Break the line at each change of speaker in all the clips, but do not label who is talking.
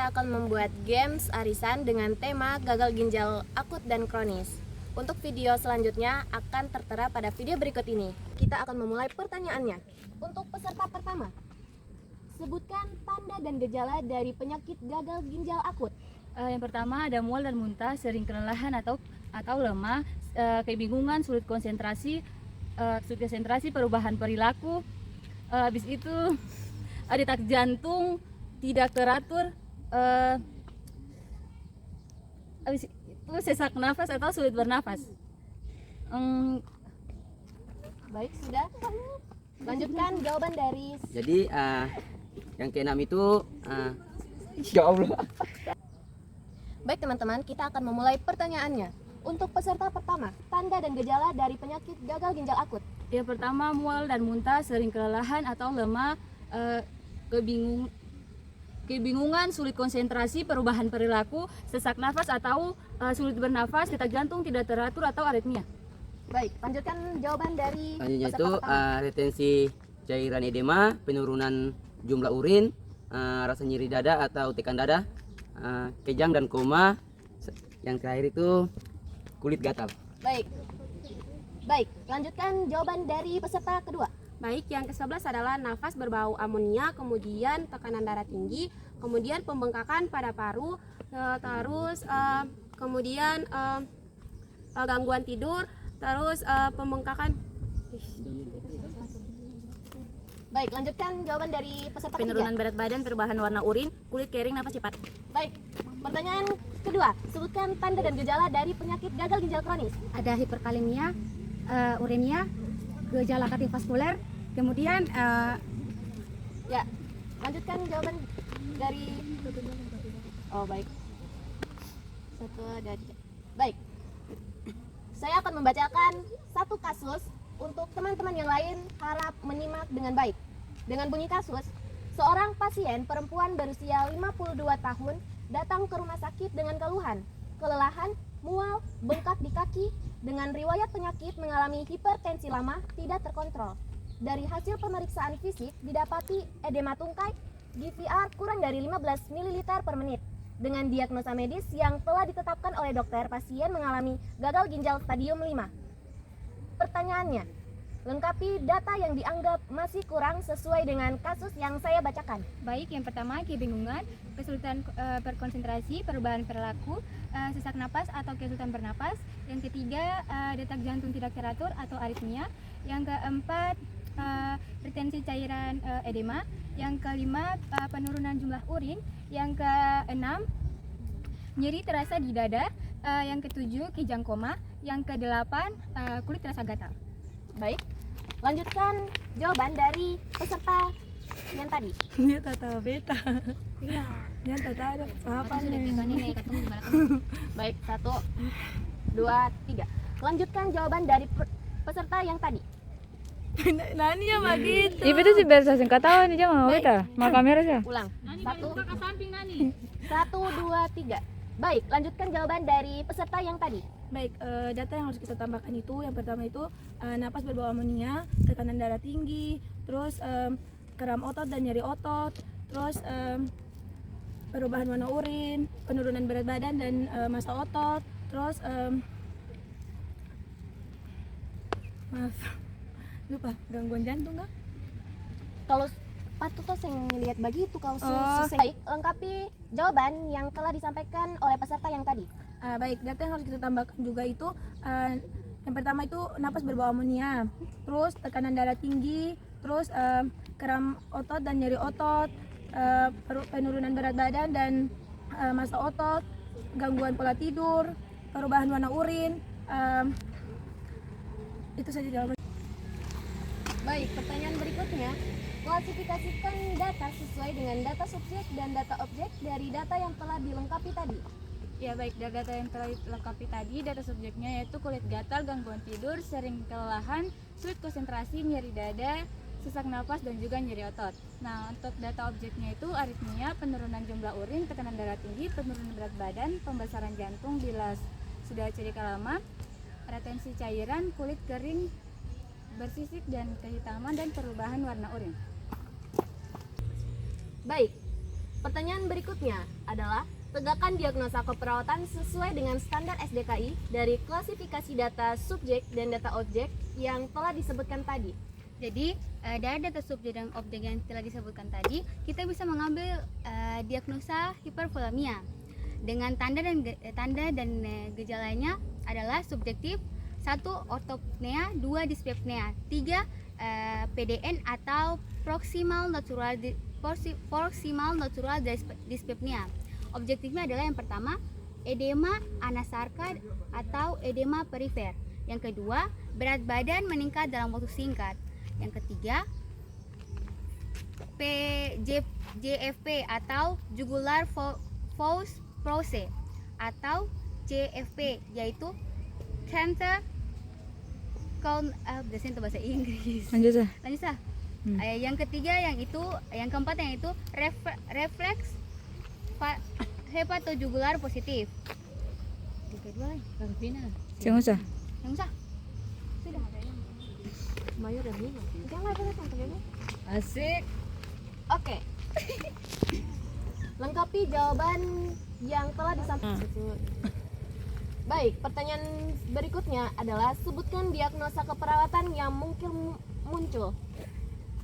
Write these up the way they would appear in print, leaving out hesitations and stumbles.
kita akan membuat games arisan dengan tema gagal ginjal akut dan kronis. Untuk video selanjutnya akan tertera pada video berikut ini. Kita akan memulai pertanyaannya. Untuk peserta pertama, sebutkan tanda dan gejala dari penyakit gagal ginjal akut.
Yang pertama ada mual dan muntah, sering kelelahan atau lemah, kebingungan, sulit konsentrasi, perubahan perilaku. Habis itu detak jantung tidak teratur, habis itu sesak nafas atau sulit bernafas.
Baik, sudah. Lanjutkan jawaban dari.
Jadi yang keenam itu ya Allah.
Baik teman-teman, kita akan memulai pertanyaannya. Untuk peserta pertama, tanda dan gejala dari penyakit gagal ginjal akut.
Yang pertama mual dan muntah, sering kelelahan atau lemah, kebingungan, sulit konsentrasi, perubahan perilaku, sesak nafas atau sulit bernafas, detak jantung tidak teratur atau aritmia.
Baik, lanjutkan jawaban dari
Selanjutnya
peserta
itu
pertama.
retensi cairan edema, penurunan jumlah urin, rasa nyeri dada atau tekan dada, kejang dan koma. Yang terakhir itu kulit gatal.
Baik, lanjutkan jawaban dari peserta kedua.
Baik, yang ke-11 adalah nafas berbau amonia, kemudian tekanan darah tinggi, kemudian pembengkakan pada paru, terus kemudian gangguan tidur, terus pembengkakan.
Baik, lanjutkan jawaban dari peserta
Penurunan
ketiga.
berat badan, perubahan warna urin, kulit kering, nafas cepat.
Baik, pertanyaan kedua, sebutkan tanda dan gejala dari penyakit gagal ginjal kronis.
Ada hiperkalemia, uremia, gejala kardiovaskuler, kemudian
Ya, lanjutkan jawaban dari. Oh baik. Satu dan tiga. Baik. Saya akan membacakan satu kasus untuk teman-teman yang lain harap menyimak dengan baik. Dengan bunyi kasus, seorang pasien perempuan berusia 52 tahun datang ke rumah sakit dengan keluhan, kelelahan, mual, bengkak di kaki, dengan riwayat penyakit mengalami hipertensi lama tidak terkontrol. Dari hasil pemeriksaan fisik didapati edema tungkai, GVR kurang dari 15 ml per menit. Dengan diagnosa medis yang telah ditetapkan oleh dokter, pasien mengalami gagal ginjal stadium 5. Pertanyaannya, lengkapi data yang dianggap masih kurang sesuai dengan kasus yang saya bacakan.
baik, yang pertama kebingungan, kesulitan berkonsentrasi, perubahan perilaku, sesak napas atau kesulitan bernapas. Yang ketiga detak jantung tidak teratur atau aritmia. Yang keempat retensi cairan edema. Yang kelima penurunan jumlah urin. Yang keenam nyeri terasa di dada. Yang ketujuh kejang koma. Yang kedelapan kulit terasa gatal.
Baik, lanjutkan jawaban dari peserta yang tadi.
Dia tak tahu beta. Iya. Dia tak tahu apa nih.
Baik, 1, 2, 3. Lanjutkan jawaban dari peserta yang tadi.
Nani ya begitu.
Ibu itu sih biasa singkat tahu nih jangan kita, mau kamera sih.
Ulang. 1, 2, 3. Baik, lanjutkan jawaban dari peserta yang tadi.
Baik, data yang harus kita tambahkan itu yang pertama itu napas berbau amonia, tekanan darah tinggi, terus kram otot dan nyeri otot, terus perubahan warna urin, penurunan berat badan dan massa otot, terus maaf lupa gangguan jantung nggak?
Kalau patut tuh saya ngelihat begitu kalau baik, lengkapi jawaban yang telah disampaikan oleh peserta yang tadi.
Baik, data yang harus kita tambahkan juga itu yang pertama itu napas berbau amonia, terus tekanan darah tinggi, terus kram otot dan nyeri otot, penurunan berat badan dan massa otot, gangguan pola tidur, perubahan warna urin, itu saja jawaban.
Baik, pertanyaan berikutnya. Klasifikasikan data sesuai dengan data subjek dan data objek dari data yang telah dilengkapi tadi.
Ya baik, dari data yang telah dilengkapi tadi, data subjeknya yaitu kulit gatal, gangguan tidur, sering kelelahan, sulit konsentrasi, nyeri dada, sesak nafas dan juga nyeri otot. Nah, untuk data objeknya itu aritmia, penurunan jumlah urin, tekanan darah tinggi, penurunan berat badan, pembesaran jantung bila sudah cedera lama, retensi cairan, kulit kering, bersisik dan kehitaman dan perubahan warna urin.
Baik, Pertanyaan berikutnya adalah tegakkan diagnosa keperawatan sesuai dengan standar SDKI dari klasifikasi data subjek dan data objek yang telah disebutkan tadi.
Jadi dari data subjek dan objek yang telah disebutkan tadi, kita bisa mengambil diagnosa hipervolemia dengan tanda dan gejalanya adalah subjektif, 1 ortopnea, 2 dyspepnea, 3 PDN atau proximal natural dyspepnea. Objektifnya adalah yang pertama edema anasarka atau edema perifer. Yang kedua, berat badan meningkat dalam waktu singkat. Yang ketiga, JFP atau jugular force proce atau JFP, yaitu cancer biasanya itu bahasa Inggris. Lanjut sah. Yang ketiga yang keempat yang itu refleks hepatojugular positif. Yang kedua lagi yang usah. Sudah.
Mayor dan Nino. Jangan
Asik.
Oke. Lengkapi jawaban yang telah disampaikan. Baik, pertanyaan berikutnya adalah sebutkan diagnosa keperawatan yang mungkin muncul.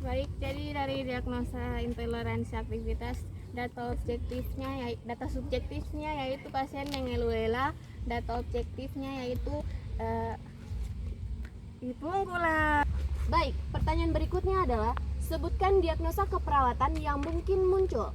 Baik, jadi dari diagnosa intoleransi aktivitas, data subjektifnya yaitu pasien yang ngeluela, data objektifnya yaitu ipungkula.
Baik, pertanyaan berikutnya adalah sebutkan diagnosa keperawatan yang mungkin muncul.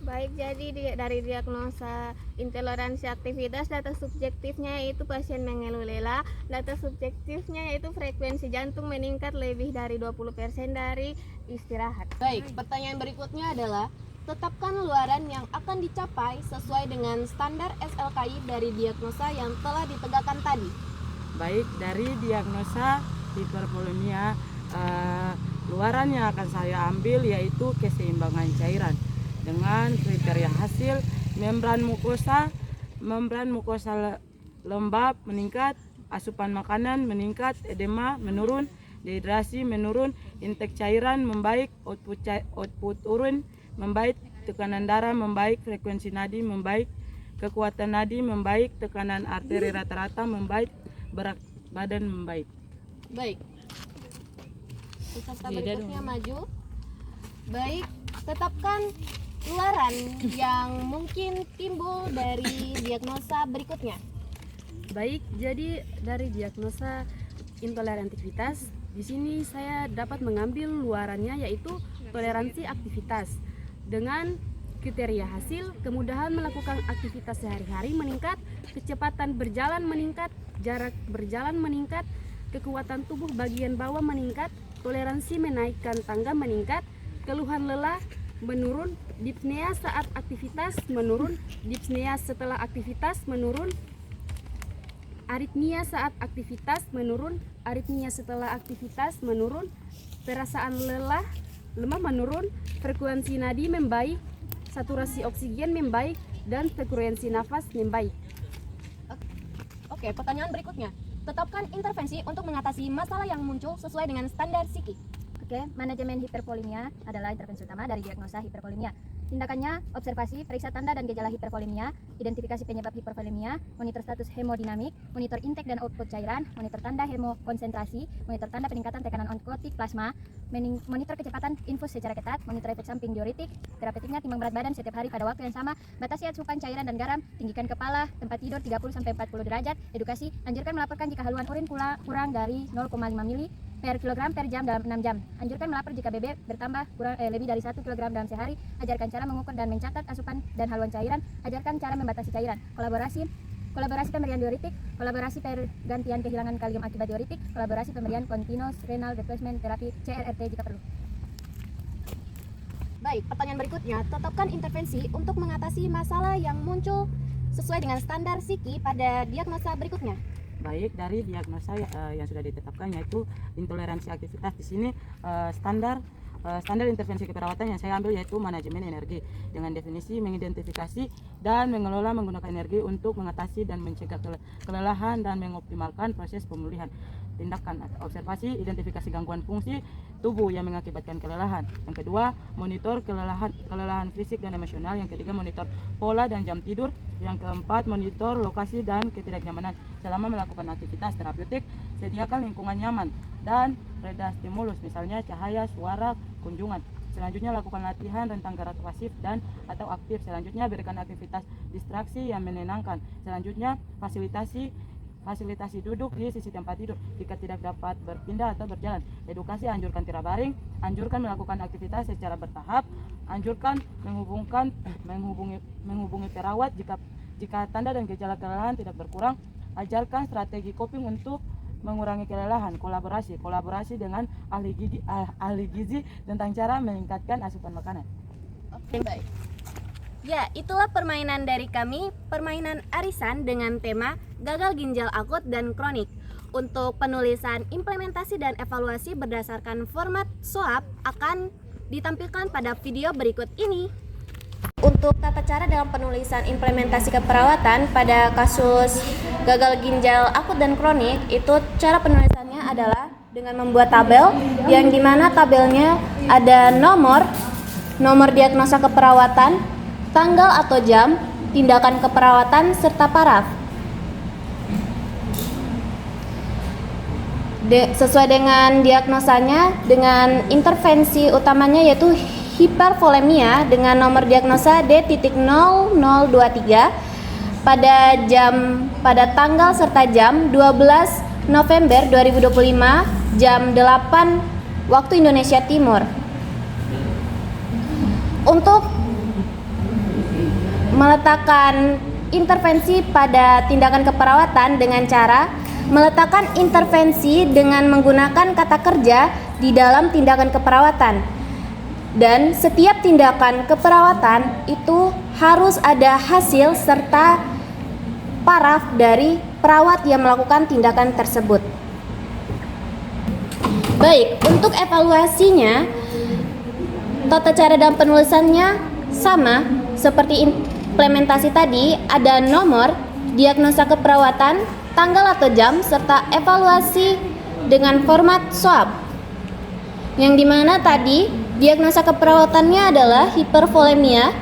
Baik, jadi dari diagnosa intoleransi aktivitas, data subjektifnya yaitu pasien mengeluh-lelah, data subjektifnya yaitu frekuensi jantung meningkat lebih dari 20% dari istirahat.
Baik, pertanyaan berikutnya adalah tetapkan luaran yang akan dicapai sesuai dengan standar SLKI dari diagnosa yang telah ditegakkan tadi.
Baik, dari diagnosa hipervolemia, luaran yang akan saya ambil yaitu keseimbangan cairan dengan kriteria hasil membran mukosa lembab meningkat, asupan makanan meningkat, edema menurun, dehidrasi menurun, intake cairan membaik, output urine membaik, tekanan darah membaik, frekuensi nadi membaik, kekuatan nadi membaik, tekanan arteri rata-rata membaik, berat badan membaik.
Baik. Peserta berikutnya maju. Baik, tetapkan luaran yang mungkin timbul dari diagnosa berikutnya.
Baik, jadi dari diagnosa intolerantivitas, di sini saya dapat mengambil luarannya yaitu toleransi aktivitas. Dengan kriteria hasil, kemudahan melakukan aktivitas sehari-hari meningkat, kecepatan berjalan meningkat, jarak berjalan meningkat, kekuatan tubuh bagian bawah meningkat, toleransi menaikkan tangga meningkat, keluhan lelah menurun, dyspnea saat aktivitas menurun, dyspnea setelah aktivitas menurun, aritmia saat aktivitas menurun, aritmia setelah aktivitas menurun, perasaan lemah menurun, frekuensi nadi membaik, saturasi oksigen membaik, dan frekuensi nafas membaik.
Oke, pertanyaan berikutnya. Tetapkan intervensi untuk mengatasi masalah yang muncul sesuai dengan standar SIKI.
Oke, manajemen hipervolemia adalah intervensi utama dari diagnosa hipervolemia. Tindakannya, observasi, periksa tanda dan gejala hipervolemia, identifikasi penyebab hipervolemia, monitor status hemodinamik, monitor intake dan output cairan, monitor tanda hemokonsentrasi, monitor tanda peningkatan tekanan onkotik plasma, monitor kecepatan infus secara ketat, monitor efek samping diuretik, terapeutiknya timbang berat badan setiap hari pada waktu yang sama, batasi asupan cairan dan garam, tinggikan kepala, tempat tidur 30-40 derajat, edukasi, anjurkan melaporkan jika haluan urin kurang dari 0,5 mili per kilogram per jam dalam 6 jam. Anjurkan melapor jika BB bertambah lebih dari 1 kg dalam sehari. Ajarkan cara mengukur dan mencatat asupan dan haluan cairan. Ajarkan cara membatasi cairan. Kolaborasi pemberian diuretik, kolaborasi pergantian kehilangan kalium akibat diuretik, kolaborasi pemberian continuous renal replacement terapi CRRT jika perlu.
Baik, pertanyaan berikutnya. Tetapkan intervensi untuk mengatasi masalah yang muncul sesuai dengan standar SIKI pada diagnosa berikutnya.
Baik, dari diagnosa yang sudah ditetapkan yaitu intoleransi aktivitas. Di sini standar intervensi keperawatan yang saya ambil yaitu manajemen energi dengan definisi mengidentifikasi dan mengelola menggunakan energi untuk mengatasi dan mencegah kelelahan dan mengoptimalkan proses pemulihan. tindakan atau observasi identifikasi gangguan fungsi tubuh yang mengakibatkan kelelahan. Yang kedua, monitor kelelahan fisik dan emosional. Yang ketiga, monitor pola dan jam tidur. Yang keempat, monitor lokasi dan ketidaknyamanan selama melakukan aktivitas terapeutik. Sediakan lingkungan nyaman dan reda stimulus, misalnya cahaya, suara, kunjungan. Selanjutnya, lakukan latihan rentang gerak pasif dan atau aktif. Selanjutnya, berikan aktivitas distraksi yang menenangkan. Selanjutnya, fasilitasi duduk di sisi tempat tidur jika tidak dapat berpindah atau berjalan. Edukasi, anjurkan tidak baring, anjurkan melakukan aktivitas secara bertahap, anjurkan menghubungi perawat jika tanda dan gejala kelelahan tidak berkurang. Ajarkan strategi coping untuk mengurangi kelelahan. Kolaborasi dengan ahli gizi tentang cara meningkatkan asupan makanan.
Oke, baik. Ya, itulah permainan dari kami, permainan arisan dengan tema gagal ginjal akut dan kronik. Untuk penulisan implementasi dan evaluasi berdasarkan format SOAP akan ditampilkan pada video berikut ini. Untuk tata cara dalam penulisan implementasi keperawatan pada kasus gagal ginjal akut dan kronik, itu cara penulisannya adalah dengan membuat tabel, yang dimana tabelnya ada nomor diagnosa keperawatan, tanggal atau jam, tindakan keperawatan, serta paraf. Sesuai dengan diagnosanya, dengan intervensi utamanya yaitu hipervolemia dengan nomor diagnosa D.0023 pada tanggal serta jam 12 November 2025 jam 8 waktu Indonesia Timur. Untuk meletakkan intervensi pada tindakan keperawatan dengan cara meletakkan intervensi dengan menggunakan kata kerja di dalam tindakan keperawatan. Dan setiap tindakan keperawatan itu harus ada hasil serta paraf dari perawat yang melakukan tindakan tersebut. Baik, untuk evaluasinya, tata cara dalam penulisannya sama seperti implementasi tadi, ada nomor, diagnosa keperawatan, tanggal atau jam, serta evaluasi dengan format SOAP. Yang dimana tadi diagnosa keperawatannya adalah hipervolemia,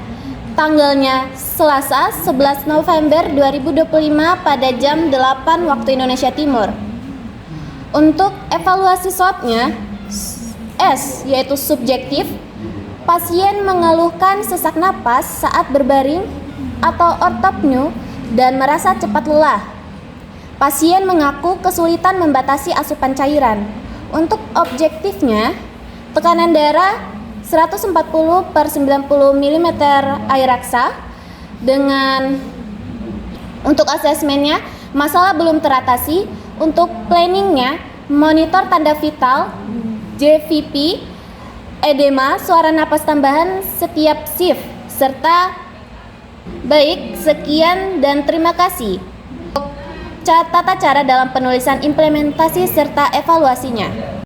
tanggalnya Selasa 11 November 2025 pada jam 8 waktu Indonesia Timur. Untuk evaluasi SOAP-nya, S yaitu subjektif, pasien mengeluhkan sesak napas saat berbaring atau ortopnu dan merasa cepat lelah. Pasien mengaku kesulitan membatasi asupan cairan. Untuk objektifnya, tekanan darah 140/90 mm air raksa. Untuk asesmennya, masalah belum teratasi. Untuk planningnya, monitor tanda vital, JVP, edema, suara napas tambahan setiap shift, serta baik, sekian dan terima kasih. Tata cara dalam penulisan implementasi serta evaluasinya.